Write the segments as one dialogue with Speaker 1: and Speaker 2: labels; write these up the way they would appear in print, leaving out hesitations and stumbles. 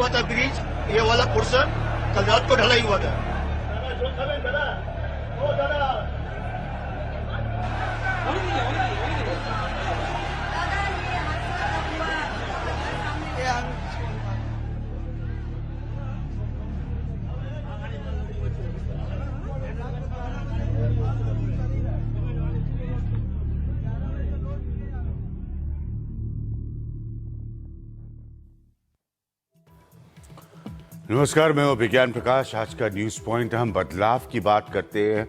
Speaker 1: हुआ था ब्रिज, ये वाला पोर्शन कल रात को ढलाई हुआ था।
Speaker 2: नमस्कार, मैं हूं विज्ञान प्रकाश। आज का न्यूज पॉइंट, हम बदलाव की बात करते हैं,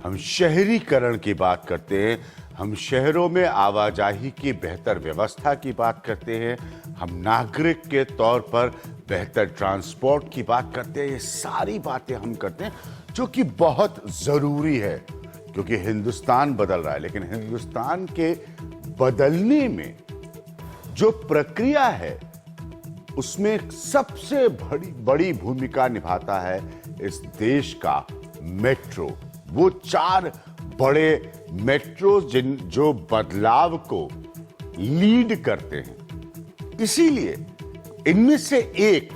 Speaker 2: हम शहरीकरण की बात करते हैं, हम शहरों में आवाजाही की बेहतर व्यवस्था की बात करते हैं, हम नागरिक के तौर पर बेहतर ट्रांसपोर्ट की बात करते हैं। ये सारी बातें हम करते हैं जो कि बहुत जरूरी है, क्योंकि हिंदुस्तान बदल रहा है। लेकिन हिंदुस्तान के बदलने में जो प्रक्रिया है उसमें सबसे बड़ी भूमिका निभाता है इस देश का मेट्रो। वो 4 बड़े मेट्रो जो बदलाव को लीड करते हैं। इसीलिए इनमें से एक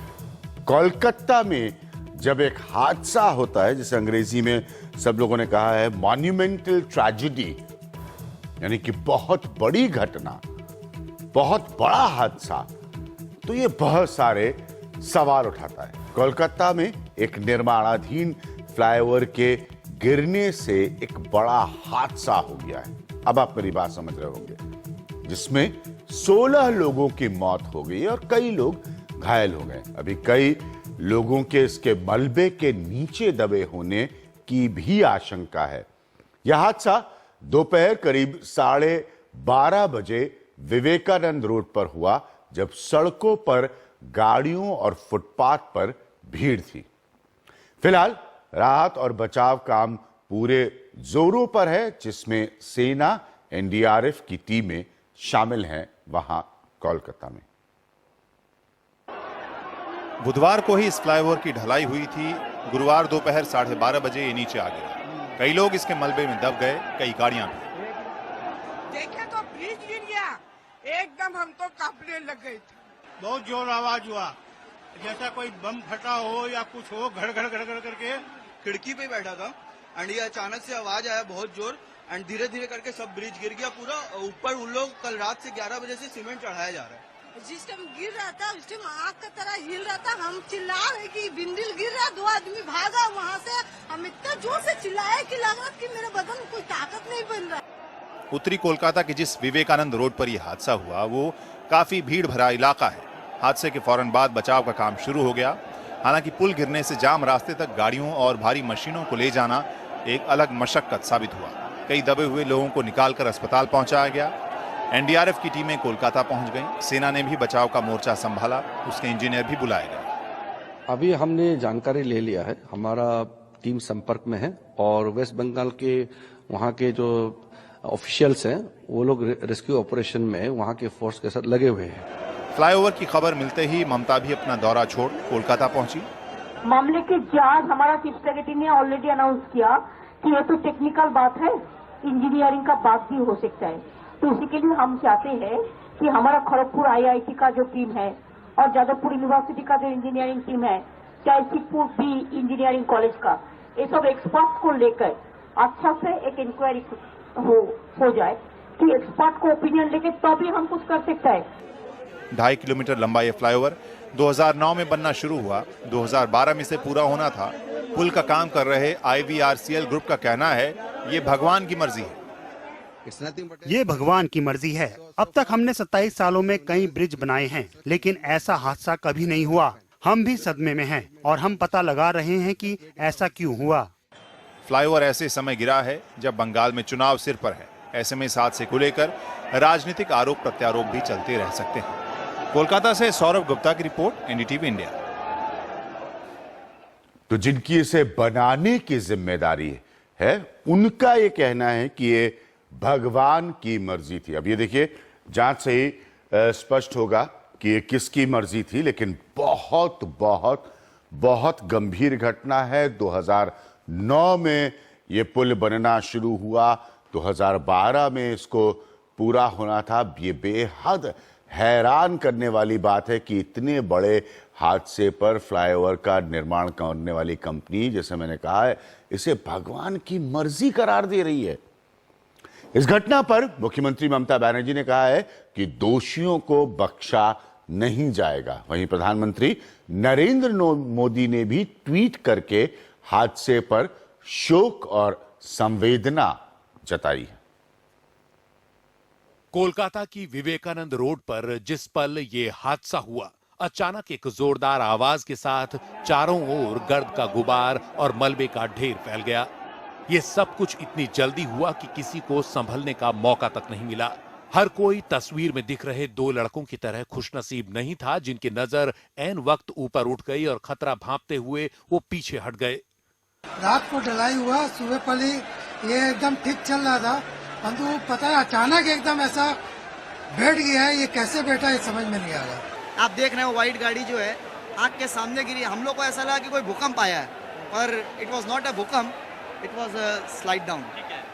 Speaker 2: कोलकाता में जब एक हादसा होता है, जिसे अंग्रेजी में सब लोगों ने कहा है मॉन्यूमेंटल ट्रेजेडी, यानी कि बहुत बड़ी घटना, बहुत बड़ा हादसा, तो ये बहुत सारे सवाल उठाता है। कोलकाता में एक निर्माणाधीन फ्लाईओवर के गिरने से एक बड़ा हादसा हो गया है। अब आप मेरी बात समझ रहे होंगे, जिसमें 16 लोगों की मौत हो गई और कई लोग घायल हो गए। अभी कई लोगों के इसके मलबे के नीचे दबे होने की भी आशंका है। यह हादसा दोपहर करीब 12:30 बजे विवेकानंद रोड पर हुआ, जब सड़कों पर गाड़ियों और फुटपाथ पर भीड़ थी। फिलहाल राहत और बचाव काम पूरे जोरों पर है, जिसमें सेना, एनडीआरएफ की टीमें शामिल हैं वहां कोलकाता में।
Speaker 3: बुधवार को ही इस फ्लाईओवर की ढलाई हुई थी। गुरुवार दोपहर 12:30 बजे ये नीचे आ गिरा। कई लोग इसके मलबे में दब गए, कई गाड़ियां भी।
Speaker 4: देखे तो ब्रिज गिर गया, एकदम हम तो कांपने लग गए थे।
Speaker 1: बहुत जोर आवाज हुआ, जैसा कोई बम फटा हो या कुछ हो, घड़ घड़ घड़ घड़ करके।
Speaker 5: खिड़की पे बैठा था एंड ये अचानक से आवाज आया बहुत जोर एंड धीरे धीरे करके सब ब्रिज गिर गया पूरा ऊपर। उन लोग कल रात से 11 बजे से सीमेंट चढ़ाया जा रहा है।
Speaker 4: जिस टाइम गिर रहा था उस टाइम आग का तरह हिल रहा था। हम चिल्ला रहे कि बिंदिल गिर रहा, 2 आदमी भागा वहाँ से। हम इतना जोर से चिल्लाए कि लग रहा कि मेरे बदन में कोई ताकत नहीं बन रहा।
Speaker 3: उत्तरी कोलकाता के जिस विवेकानंद रोड पर यह हादसा हुआ, वो काफी भीड़ भरा इलाका है। हादसे के फौरन बाद बचाव का काम शुरू हो गया। हालांकि पुल गिरने से जाम रास्ते तक गाड़ियों और भारी मशीनों को ले जाना एक अलग मशक्कत साबित हुआ। कई दबे हुए लोगों को निकालकर अस्पताल पहुंचाया गया। एनडीआरएफ की टीमें कोलकाता पहुंच गईं। सेना ने भी बचाव का मोर्चा संभाला, उसके इंजीनियर भी बुलाए गए।
Speaker 6: अभी हमने जानकारी ले लिया है, हमारा टीम संपर्क में है और वेस्ट बंगाल के वहाँ के जो ऑफिशियल्स हैं वो लोग रेस्क्यू ऑपरेशन में वहाँ के फोर्स के साथ लगे हुए हैं।
Speaker 3: फ्लाईओवर की खबर मिलते ही ममता भी अपना दौरा छोड़ कोलकाता पहुंची।
Speaker 7: मामले की जांच हमारा चीफ सेक्रेटरी ने ऑलरेडी अनाउंस किया कि ये तो टेक्निकल बात है, इंजीनियरिंग का बात भी हो सकता है। तो इसी के लिए हम चाहते हैं कि हमारा खड़गपुर आईआईटी का जो टीम है और जादवपुर यूनिवर्सिटी का जो इंजीनियरिंग टीम है, चाहे सिखपुर भी इंजीनियरिंग कॉलेज का, ये सब एक्सपर्ट्स को लेकर अच्छा से एक इंक्वायरी हो जाए कि एक्सपर्ट को ओपिनियन लेके तभी हम कुछ कर सकते हैं।
Speaker 3: 2.5 किलोमीटर लंबा यह फ्लाईओवर 2009 में बनना शुरू हुआ, 2012 में से पूरा होना था। पुल का काम कर रहे IVRCL ग्रुप का कहना है ये भगवान की मर्जी है।
Speaker 8: ये भगवान की मर्जी है। अब तक हमने 27 सालों में कई ब्रिज बनाए हैं, लेकिन ऐसा हादसा कभी नहीं हुआ। हम भी सदमे में हैं और हम पता लगा रहे हैं कि ऐसा क्यों हुआ।
Speaker 3: फ्लाईओवर ऐसे समय गिरा है जब बंगाल में चुनाव सिर पर है। ऐसे में इस हादसे को लेकर राजनीतिक आरोप प्रत्यारोप भी चलते रह सकते हैं। कोलकाता से सौरभ गुप्ता की रिपोर्ट, एनडीटीवी इंडिया।
Speaker 2: तो जिनकी इसे बनाने की जिम्मेदारी है, उनका ये कहना है कि ये भगवान की मर्जी थी। अब ये देखिए, जांच से ही स्पष्ट होगा कि ये किसकी मर्जी थी, लेकिन बहुत बहुत बहुत गंभीर घटना है। 2009 में ये पुल बनना शुरू हुआ, 2012 में इसको पूरा होना था। ये बेहद हैरान करने वाली बात है कि इतने बड़े हादसे पर फ्लाईओवर का निर्माण करने वाली कंपनी, जैसे मैंने कहा है, इसे भगवान की मर्जी करार दे रही है। इस घटना पर मुख्यमंत्री ममता बनर्जी ने कहा है कि दोषियों को बख्शा नहीं जाएगा। वहीं प्रधानमंत्री नरेंद्र मोदी ने भी ट्वीट करके हादसे पर शोक और संवेदना जताई है।
Speaker 9: कोलकाता की विवेकानंद रोड पर जिस पल ये हादसा हुआ, अचानक एक जोरदार आवाज के साथ चारों ओर गर्द का गुबार और मलबे का ढेर फैल गया। ये सब कुछ इतनी जल्दी हुआ कि किसी को संभलने का मौका तक नहीं मिला। हर कोई तस्वीर में दिख रहे दो लड़कों की तरह खुशनसीब नहीं था जिनकी नजर ऐन वक्त ऊपर उठ गई और खतरा भांपते हुए वो पीछे हट गए।
Speaker 10: रात को ढलाई हुआ, सुबह पली ये एकदम ठीक चल रहा था, परंतु पता है अचानक एकदम ऐसा बैठ गया है। ये कैसे बैठा, ये समझ में नहीं आ रहा।
Speaker 11: आप देख रहे हो व्हाइट गाड़ी जो है आग के सामने गिरी। हम लोग को ऐसा लगा कि कोई भूकंप आया है, पर इट वाज नॉट अ भूकंप, it was a slide down.
Speaker 12: ठीक है।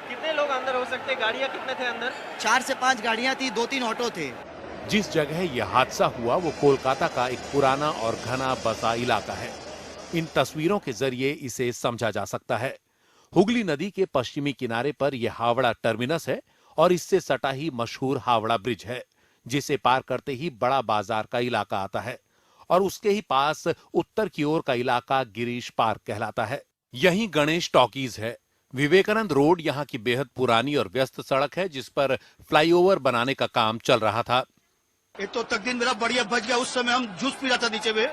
Speaker 12: कितने लोग अंदर हो सकते हैं? गाड़ियां कितने थे अंदर?
Speaker 11: 4 से 5 गाड़ियां थी, 2-3 ऑटो थे।
Speaker 9: जिस जगह यह हादसा हुआ वो कोलकाता का एक पुराना और घना बसा इलाका है। इन तस्वीरों के जरिए इसे समझा जा सकता है। हुगली नदी के पश्चिमी किनारे पर यह हावड़ा टर्मिनस है और इससे सटा ही मशहूर हावड़ा ब्रिज है, जिसे पार करते ही बड़ा बाजार का इलाका आता है और उसके ही पास उत्तर की ओर का इलाका गिरीश पार्क कहलाता है। यहीं गणेश टॉकीज है। विवेकानंद रोड यहाँ की बेहद पुरानी और व्यस्त सड़क है जिस पर फ्लाईओवर बनाने का काम चल रहा था।
Speaker 1: एक तो तकदीर मेरा बढ़िया बच गया। उस समय हम जूस पी रहा था नीचे में,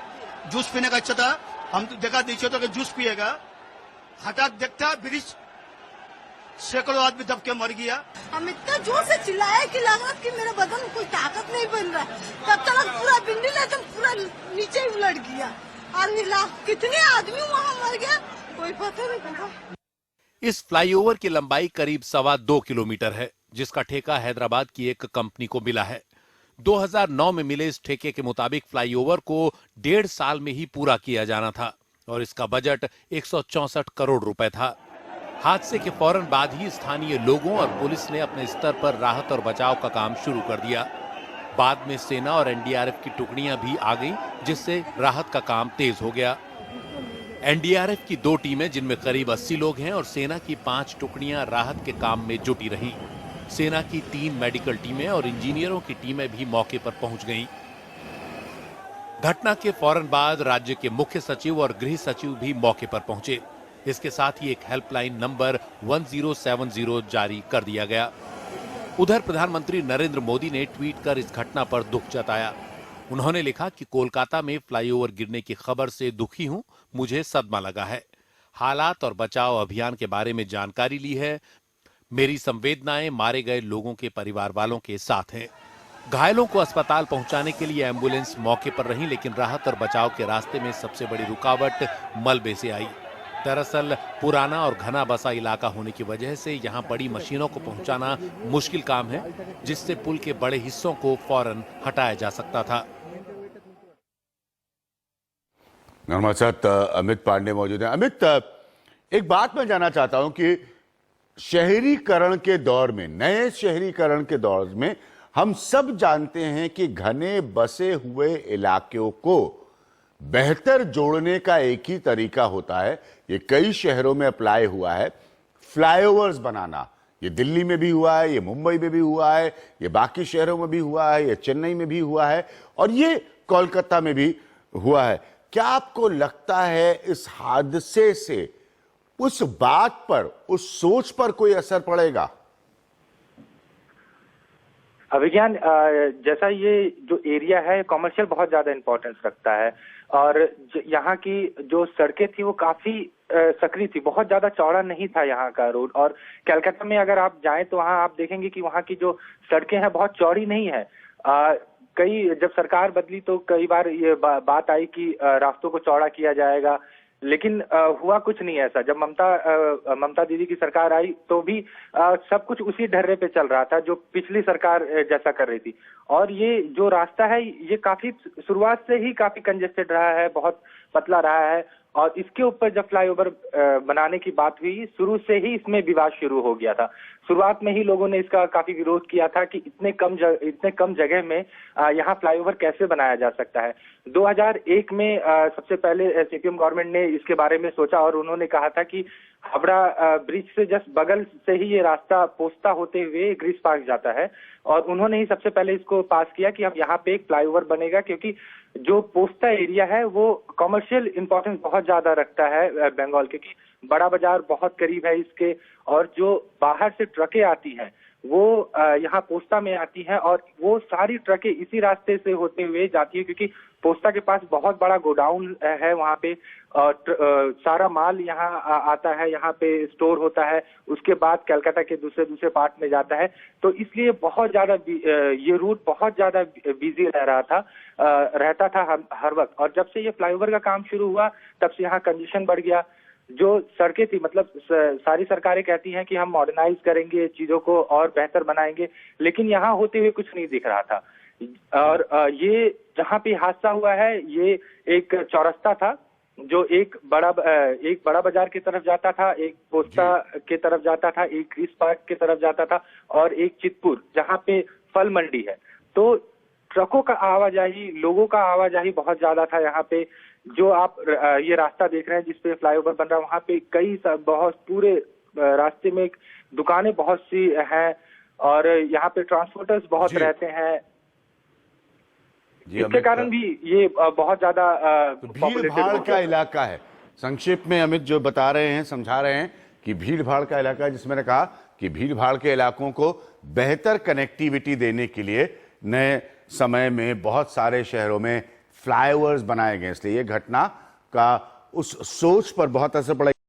Speaker 1: जूस पीने का इच्छा था। हम तो देखा नीचे तो जूस पिएगा, हठात देखता ब्रिज, सैकड़ों आदमी दब के मर गया।
Speaker 4: हम इतना जोर से चिल्लाए कि लगा कि मेरे बदन में कोई ताकत नहीं बन रहा। तब तक पूरा बिंदिल एकदम पूरा नीचे ही उलट गया और कितने आदमी वहाँ मर गया कोई पता नहीं चला।
Speaker 9: इस फ्लाईओवर की लंबाई करीब 2.25 किलोमीटर है, जिसका ठेका हैदराबाद की एक कंपनी को मिला है। 2009 में मिले इस ठेके के मुताबिक फ्लाईओवर को 1.5 साल में ही पूरा किया जाना था और इसका बजट 164 करोड़ रुपए था। हादसे के फौरन बाद ही स्थानीय लोगों और पुलिस ने अपने स्तर पर राहत और बचाव का काम शुरू कर दिया। बाद में सेना और एनडीआरएफ की टुकड़ियां भी आ गईं, जिससे राहत का काम तेज हो गया। एनडीआरएफ की 2 टीमें जिनमें करीब 80 लोग हैं और सेना की 5 टुकड़ियां राहत के काम में जुटी रहीं। सेना की 3 मेडिकल टीमें और इंजीनियरों की टीमें भी मौके पर पहुंच गईं। घटना के फौरन बाद राज्य के मुख्य सचिव और गृह सचिव भी मौके पर पहुंचे। इसके साथ ही एक हेल्पलाइन नंबर 1070 जारी कर दिया गया। उधर प्रधानमंत्री नरेंद्र मोदी ने ट्वीट कर इस घटना पर दुख जताया। उन्होंने लिखा कि कोलकाता में फ्लाईओवर गिरने की खबर से दुखी हूं, मुझे सदमा लगा है। हालात और बचाव अभियान के बारे में जानकारी ली है। मेरी संवेदनाएं मारे गए लोगों के परिवार वालों के साथ हैं। घायलों को अस्पताल पहुंचाने के लिए एम्बुलेंस मौके पर रही, लेकिन राहत और बचाव के रास्ते में सबसे बड़ी रुकावट मलबे से आई। दरअसल पुराना और घना बसा इलाका होने की वजह से यहाँ बड़ी मशीनों को पहुंचाना मुश्किल काम है, जिससे पुल के बड़े हिस्सों को फौरन हटाया जा सकता था।
Speaker 2: हमारे साथ अमित पांडे मौजूद हैं। अमित, एक बात मैं जानना चाहता हूं कि शहरीकरण के दौर में, नए शहरीकरण के दौर में हम सब जानते हैं कि घने बसे हुए इलाकों को बेहतर जोड़ने का एक ही तरीका होता है। ये कई शहरों में अप्लाई हुआ है, फ्लाईओवर्स बनाना। ये दिल्ली में भी हुआ है, ये मुंबई में भी हुआ है, ये बाकी शहरों में भी हुआ है, ये चेन्नई में भी हुआ है और ये कोलकाता में भी हुआ है। क्या आपको लगता है इस हादसे से उस बात पर, उस सोच पर कोई असर पड़ेगा?
Speaker 13: अभिज्ञान, जैसा ये जो एरिया है कॉमर्शियल बहुत ज्यादा इंपॉर्टेंस रखता है और यहाँ की जो सड़कें थी वो काफी सकरी थी, बहुत ज्यादा चौड़ा नहीं था यहाँ का रोड। और कलकत्ता में अगर आप जाएं तो वहाँ आप देखेंगे कि वहाँ की जो सड़कें हैं बहुत चौड़ी नहीं है। जब सरकार बदली तो कई बार ये बात आई कि रास्तों को चौड़ा किया जाएगा, लेकिन हुआ कुछ नहीं ऐसा। जब ममता दीदी की सरकार आई तो भी सब कुछ उसी ढर्रे पे चल रहा था जो पिछली सरकार जैसा कर रही थी। और ये जो रास्ता है ये काफी शुरुआत से ही काफी कंजेस्टेड रहा है, बहुत पतला रहा है और इसके ऊपर जब फ्लाईओवर बनाने की बात हुई, शुरू से ही इसमें विवाद शुरू हो गया था। शुरुआत में ही लोगों ने इसका काफी विरोध किया था कि इतने कम जगह में यहाँ फ्लाईओवर कैसे बनाया जा सकता है। 2001 में सबसे पहले सीपीएम गवर्नमेंट ने इसके बारे में सोचा और उन्होंने कहा था कि हावड़ा ब्रिज से जस्ट बगल से ही ये रास्ता पोस्ता होते हुए ग्रीस पार्क जाता है, और उन्होंने ही सबसे पहले इसको पास किया कि हम यहाँ पे एक फ्लाईओवर बनेगा, क्योंकि जो पोस्ता एरिया है वो कमर्शियल इंपॉर्टेंस बहुत ज्यादा रखता है बंगाल के, कि बड़ा बाजार बहुत करीब है इसके, और जो बाहर से ट्रकें आती हैं वो यहाँ पोस्ता में आती हैं, और वो सारी ट्रकें इसी रास्ते से होते हुए जाती है, क्योंकि पोस्ता के पास बहुत बड़ा गोडाउन है वहाँ पे, और सारा माल यहाँ आता है, यहाँ पे स्टोर होता है, उसके बाद कलकत्ता के दूसरे पार्ट में जाता है। तो इसलिए बहुत ज्यादा ये रूट बहुत ज्यादा बिजी रहता था हर वक्त। और जब से ये फ्लाईओवर का काम शुरू हुआ तब से यहाँ कंजेशन बढ़ गया। जो सड़कें थी, मतलब सारी सरकारें कहती हैं कि हम मॉडर्नाइज करेंगे चीजों को और बेहतर बनाएंगे, लेकिन यहाँ होते हुए कुछ नहीं दिख रहा था। और ये जहाँ पे हादसा हुआ है, ये एक चौरस्ता था जो एक बड़ा बाजार की तरफ जाता था, एक पोस्ता की तरफ जाता था, एक ग्रीस पार्क की तरफ जाता था, और एक चितपुर जहाँ पे फल मंडी है। तो ट्रकों का आवाजाही, लोगों का आवाजाही बहुत ज्यादा था यहाँ पे। जो आप ये रास्ता देख रहे हैं जिसपे फ्लाईओवर बन रहा है, वहाँ पे बहुत पूरे रास्ते में दुकानें बहुत सी हैं, और यहाँ पे ट्रांसपोर्टर्स बहुत रहते हैं। इसके कारण भी ये बहुत ज्यादा
Speaker 2: भीड़ भाड़ का इलाका है। संक्षेप में अमित जो बता रहे हैं, समझा रहे हैं कि भीड़ भाड़ का इलाका है, जिसमें मैंने कहा कि भीड़ भाड़ के इलाकों को बेहतर कनेक्टिविटी देने के लिए नए समय में बहुत सारे शहरों में फ्लाईओवर्स बनाए गए, इसलिए ये घटना का उस सोच पर बहुत असर पड़ा।